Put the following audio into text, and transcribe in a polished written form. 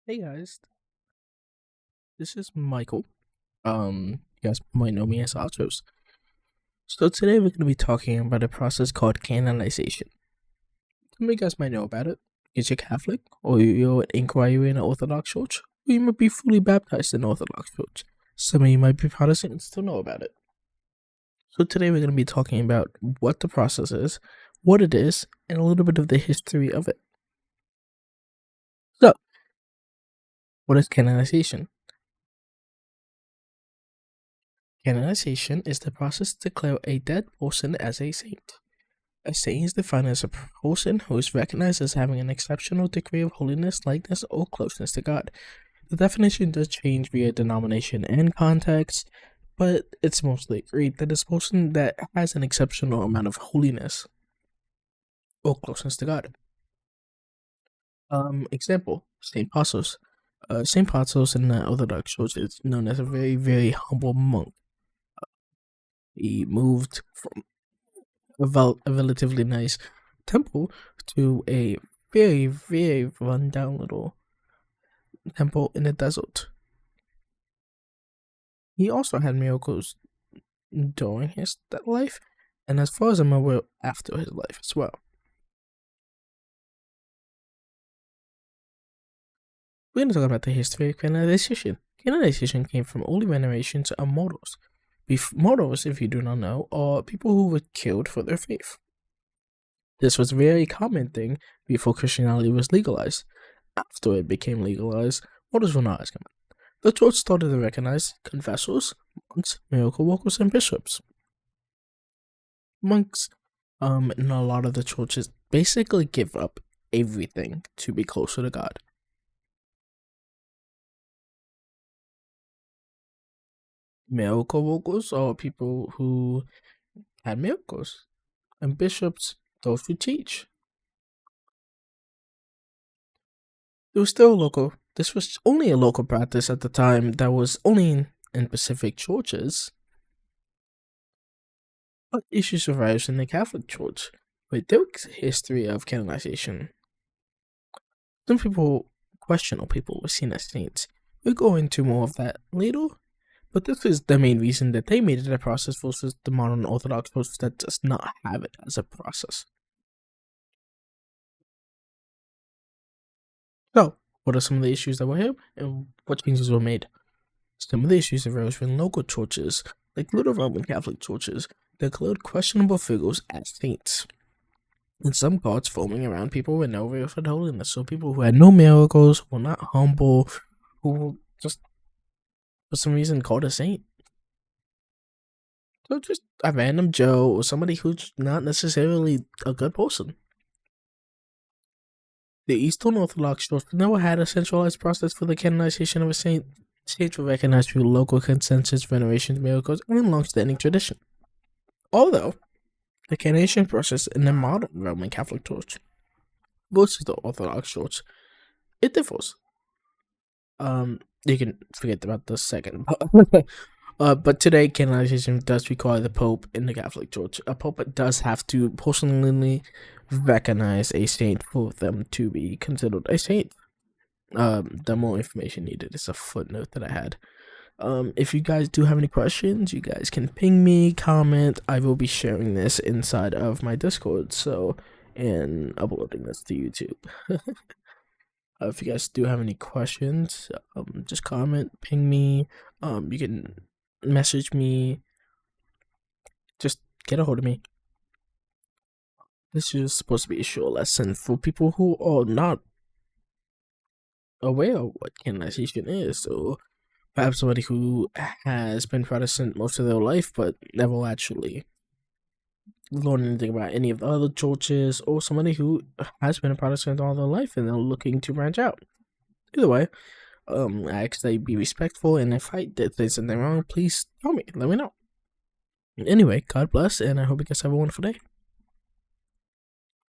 Hey guys, this is Michael. You guys might know me as Autos. So today we're going to be talking about a process called canonization. Some of you guys might know about it because you're Catholic, or you're an inquiry in an Orthodox church, or you might be fully baptized in Orthodox church. Some of you might be Protestant and still know about it. So today we're going to be talking about what the process is, what it is, and a little bit of the history of it. So, what is canonization? Canonization is the process to declare a dead person as a saint. A saint is defined as a person who is recognized as having an exceptional degree of holiness, likeness, or closeness to God. The definition does change via denomination and context, but it's mostly agreed that it's a person that has an exceptional amount of holiness or closeness to God. Example, Saint Pasos. Saint Pasos in the Orthodox Church is known as a very, very humble monk. He moved from a relatively nice temple to a very, very run-down little temple in the desert. He also had miracles during his life, and as far as I'm aware, after his life as well. We're going to talk about the history of canonization. Canonization came from early veneration to martyrs. Martyrs, if you do not know, are people who were killed for their faith. This was a very common thing before Christianity was legalized. After it became legalized, martyrs were not as common. The church started to recognize confessors, monks, miracle workers, and bishops. Monks, in a lot of the churches, basically give up everything to be closer to God. Miracle workers are people who had miracles, and bishops, those who teach. It was still local. This was only a local practice at the time that was only in Pacific churches. But issues arise in the Catholic Church with their history of canonization. Some people, questionable people, were seen as saints. We'll go into more of that later, but this is the main reason that they made it a process versus the modern Orthodox Church that does not have it as a process. So, what are some of the issues that were here, and what changes were made? Some of the issues arose when local churches, like little Roman Catholic churches, declared questionable figures as saints. And some cults forming around people with no real holiness. So people who had no miracles, were not humble, who were just for some reason called a saint. So just a random Joe or somebody who's not necessarily a good person. The Eastern Orthodox Church never had a centralized process for the canonization of a saint. Saints were recognized through local consensus, venerations, miracles, and long-standing tradition. Although, the canonization process in the modern Roman Catholic Church versus the Orthodox Church, it differs. You can forget about the second part. But today, canonization does require the Pope in the Catholic Church. A Pope does have to personally recognize a saint for them to be considered a saint. The more information needed is a footnote that I had. If you guys do have any questions, you guys can ping me, comment. I will be sharing this inside of my Discord, and uploading this to YouTube. If you guys do have any questions, just comment, ping me. You can message me. Just get a hold of me. This is supposed to be a short lesson for people who are not aware of what canonization is, or perhaps somebody who has been Protestant most of their life but never actually learned anything about any of the other churches, or somebody who has been a Protestant all their life and they're looking to branch out. Either way, I ask that you be respectful, and if I did something wrong, please tell me, let me know. Anyway, God bless, and I hope you guys have a wonderful day.